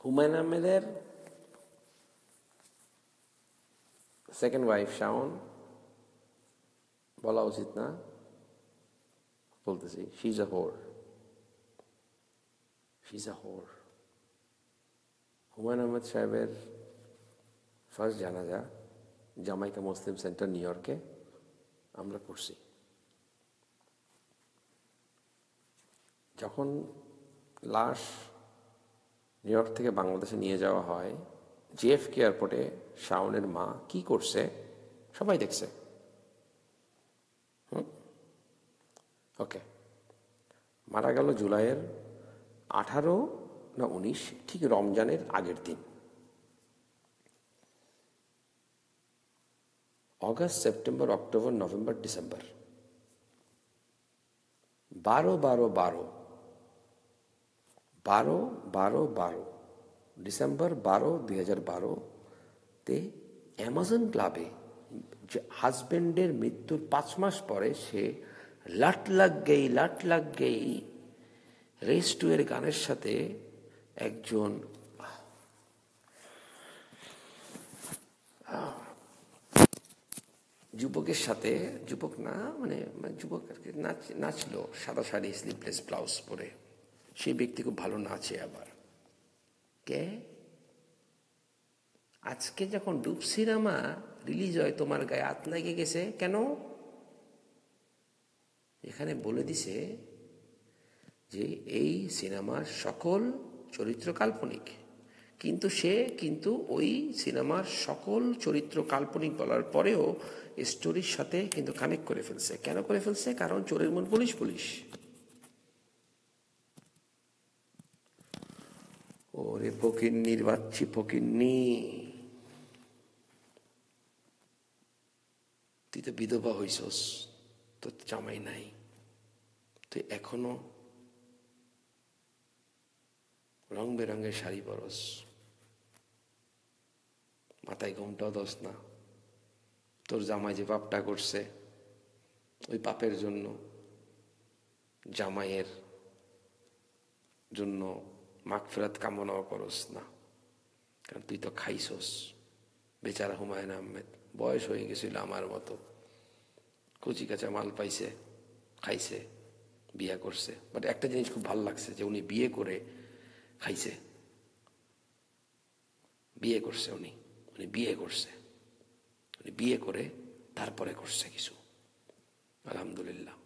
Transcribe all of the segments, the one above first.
হুমায়ুন আহমেদের second wife Shaon, বলা উচিত না, বলতেছি, she is a whore. She is a whore. Humayun Ahmed সাহেবের ফার্স্ট জানাজা জামাইকা মুসলিম সেন্টার নিউ ইয়র্কে আমরা পড়ছি। যখন লাশ নিউ ইয়র্ক থেকে বাংলাদেশে নিয়ে যাওয়া হয়, JFK এয়ারপোর্টে শাওনের মা কি করছে সবাই দেখছে। ওকে, মারা গেল জুলাইয়ের 18 না 19, ঠিক রমজানের আগের দিন। August, September, October, November, December, 12 December 12, 2012-তে অ্যামাজন ক্লাবে হাজব্যান্ডের মৃত্যুর 5 মাস পরে সে লাট লাগ গেই রেস টু এর গানের সাথে একজন যুবকের সাথে, যুবক না মানে যুবক আর কি, নাচলো সাদা শাড়ি, স্লিভলেস ব্লাউজ পরে। সেই ব্যক্তি খুব ভালো নাচে আবার। কে? আজকে যখন ডুব সিনেমা রিলিজ হয় তোমার গায়ে হাত লেগে গেছে কেন? এখানে বলে দিছে যে এই সিনেমার সকল চরিত্র কাল্পনিক, কিন্তু ওই সিনেমার সকল চরিত্র কাল্পনিক বলার পরেও স্টোরির সাথে কিন্তু কানেক্ট করে ফেলছে। কেন করে ফেলছে? কারণ চোরের মন পুলিশ। ওরে ফকিন্নির বাচ্চি ফকিন্নি, তুই তো বিধবা হইছস, তোর জামাই নাই, তুই এখনো রং বেরঙের শাড়ি পরস, মাথায় ঘুমটাও দোস না। তোর জামাই যে পাপটা করছে, ওই পাপের জন্য জামাইয়ের জন্য মাগফিরাত কামনাও করস না, কারণ তুই তো খাইছস। বেচারা হুমায়ুন আহমেদ বয়স হয়ে গেছিল আমার মতো, কচি কাঁচা মাল পাইছে, খাইছে, বিয়ে করছে। বাট একটা জিনিস খুব ভালো লাগছে যে উনি বিয়ে করে খাইছে, বিয়ে করছে, উনি বিয়ে করে তারপরে করছে কিছু। আলহামদুলিল্লাহ,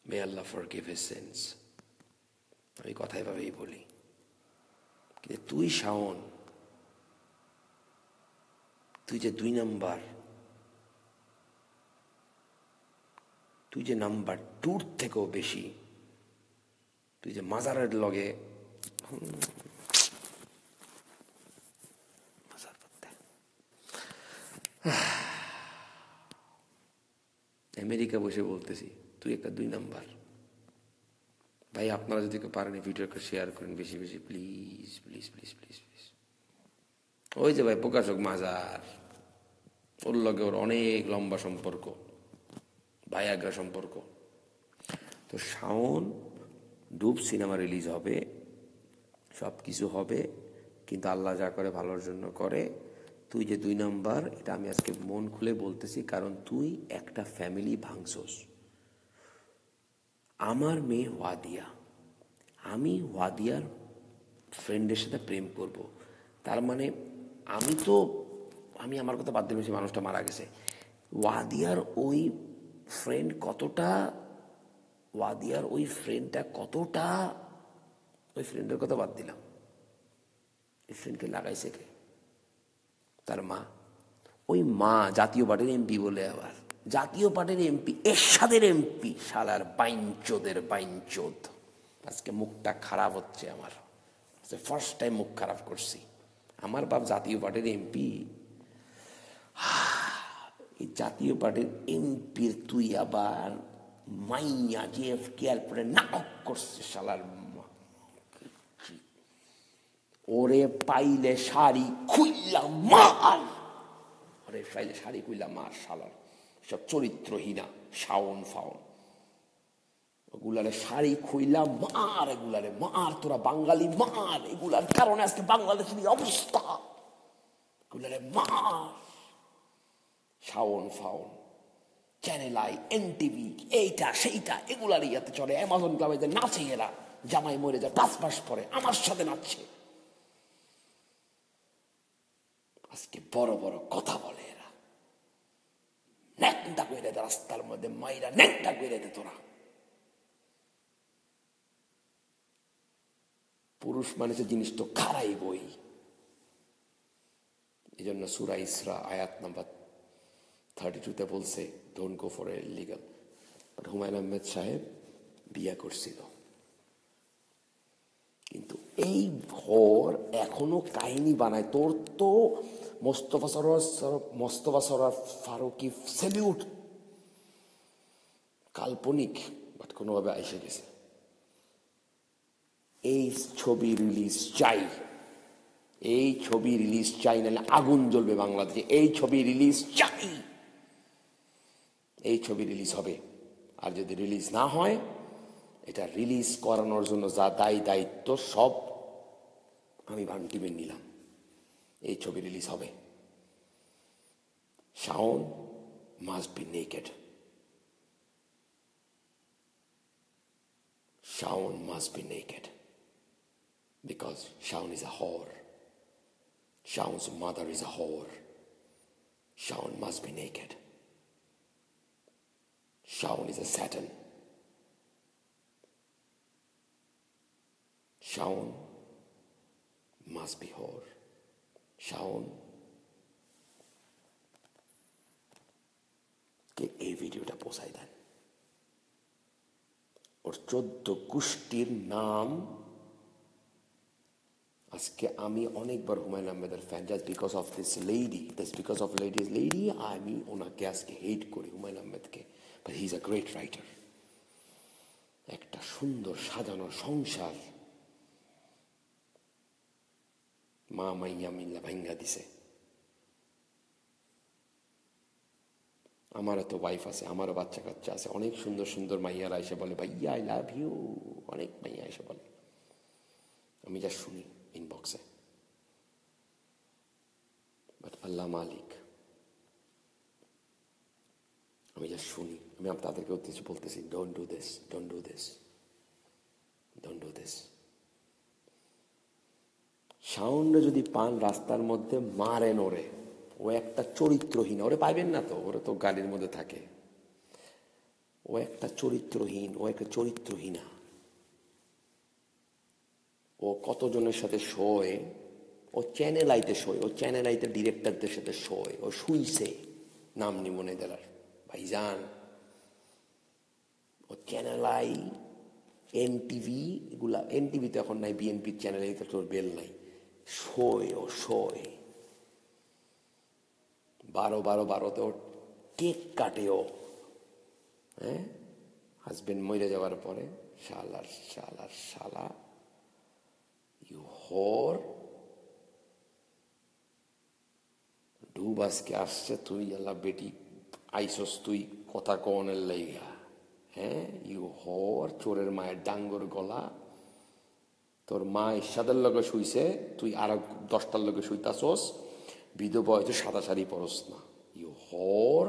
মে আল্লাহ ফরগিভ হিজ সিনস। আমি কথা এভাবেই বলি। কিন্তু তুই শাওন, তুই যে 2 নাম্বার, তুই যে নাম্বার 2 থেকেও বেশি, তুই যে মাজারের লগে আমেরিকা বসে বলতেছি, তুই একটা 2 নাম্বার। ভাই আপনারা যদি কেউ পারেন ভিডিওটা শেয়ার করেন বেশি বেশি, please please please please please. ওই যে ভাই প্রকাশক মাজার, ওর লগে ওর অনেক লম্বা সম্পর্ক, ভায়াগ্রা সম্পর্ক। তো শাওন ডুব সিনেমা রিলিজ হবে, সব কিছু হবে, কিন্তু আল্লাহ যা করে ভালোর জন্য করে। তুই যে 2 নাম্বার, এটা আমি আজকে মন খুলে বলতেছি, কারণ তুই একটা ফ্যামিলি ভাঙছস। আমার মেয়ে ওয়াদিয়া, আমি ওয়াদিয়ার ফ্রেন্ডের সাথে প্রেম করব, তার মানে আমি আমার কথা বাদ দিলাম, সে মানুষটা মারা গেছে। ওয়াদিয়ার ওই ফ্রেন্ডটা কতটা, ওই ফ্রেন্ডের কথা বাদ দিলাম। এই ফ্রেন্ডকে লাগাইছে কে? তার মা। ওই মা জাতীয় পার্টির এমপি বলে, আবার জাতীয় পার্টির এমপি, এরশাদের এমপি, শালার বাইঞ্চোদের বাইঞ্চোদ। আজকে মুখটা খারাপ হচ্ছে আমার, ফার্স্ট টাইম মুখ খারাপ করছি। আমার বাপ জাতীয় পার্টির এমপি, এই জাতীয় পার্টির এমপির তুই আবার মাইয়া JFK এয়ারপোর্টে নাটক করছে শালার। ওরে পাইলে শাড়ি খুইলা মার, ওরে পাইলে শাড়ি খুইলা মার শালার, সব চরিত্রহীনা শাওন ফাওন। ওগুলারে শাড়ি খুইলা মার, এগুলারে মার, তোরা বাঙালি মার, এগুলার কারণে আজকে বাংলাদেশের এই অবস্থা, এগুলারে মার। শাওন ফাওন, চ্যানেল আই, এনটিভি, এইটা সেইটা, এগুলার ইয়াতে চলে। অ্যামাজন ক্লাবে যে নাচে এরা, জামাই মরে যা টাসপাস পরে আমার সাথে নাচছে। আজকে বড় বড় কথা বলে এরা, ন্যাংটা করে দে রাস্তার মধ্যে, মাইরা ন্যাংটা করে দে তোরা। পুরুষ মানুষের জিনিস তো খারাই বই। এই জন্য সূরা ইসরা আয়াত নাম্বার 32-তে বলছে don't go for illegal. But Humayun Ahmed সাহেব বিয়া করছিল, কিন্তু এই ঘর এখনো কাহিনী বানায়। তোর তো মোস্তফা সরোয়ার ফারুকী সেলিউট, কাল্পনিক বাট কোনোভাবে এসে গেছে। এই ছবি রিলিজ চাই, এই ছবি রিলিজ চাই, নাহলে আগুন জ্বলবে বাংলাদেশে। এই ছবি রিলিজ চাই, এই ছবি রিলিজ হবে। আর যদি রিলিজ না হয়, এটা রিলিজ করানোর জন্য যা দায়ী দায়িত্ব সব আমি বান্টি মেনে নিলাম। এই ছবি রিলিজ হবে। Shaon must be naked, Shaon must be naked, because Shaun is a whore. Shaun's mother is a whore. Shaun must be naked. Shaun is a Satan. Shaun must be whore. Shaun কে এই ভিডিওটা পৌঁছাই দেন। ওর 14 গোষ্ঠীর নাম আজকে আমি অনেকবার হুমায়ুন আহমেদের fan, just because of this lady, just because of lady আমি ওনাকে আজকে হেট করি, হুমায়ুন আহমেদকে। But he is a great writer. একটা সুন্দর সাজানো সংসার মা মাইয়া মিল্লা ভাঙ্গা দিছে। আমারও তো ওয়াইফ আছে, আমারও বাচ্চা কাচ্চা আছে, অনেক সুন্দর সুন্দর মাইয়ারা এসে বলে ভাইয়া আই লাভ ইউ, অনেক মাইয়া এসে বলে, আমি যা শুনি ইনবক্সে। বাট আল্লাহ মালিক, আমি যা শুনি, আমি তাদেরকে উদ্দেশ্য বলতেছি don't do this, don't do this, don't do this. শাওনরে যদি পান রাস্তার মধ্যে মারেন, ওরে, ও একটা চরিত্রহীন, ওরে পাইবেন না তো, ওরে তো গাড়ির মধ্যে থাকে। ও একটা চরিত্রহীন, ও একটা চরিত্রহীনা। ও কতজনের সাথে শোয়, ও চ্যানেল আইতে শোয়, ও চ্যানেল আইতে ডিরেক্টরদের সাথে শোয়, ও শুইছে, নাম নিমনে দেলার ভাইজান। ও চ্যানেল আই, এনটিভি, এগুলা এনটিভিতে এখন নাই, বিএনপির চ্যানেল আইতে তোর বেল নাই, শোয়, ও শোয় 12-12-12-তে ওর কেক কাটে ও, হ্যাঁ, হাজবেন্ড মরে যাওয়ার পরে। শালার শালার শালা, ইউ হোর, ডুব আজকে আসছে, তুই আল্লাহ বেটি আইসস তুই কথা কনের লাইগা, হ্যাঁ, ইউ হোর, চোরের মায়ের ডাঙ্গর গলা। তোর মা ইরশাদের লগে শুইছে, তুই আর 10টার লগে শুইতাছস, বিধবা হয়তো সাদা শাড়ি পরস না, ইউ হোর।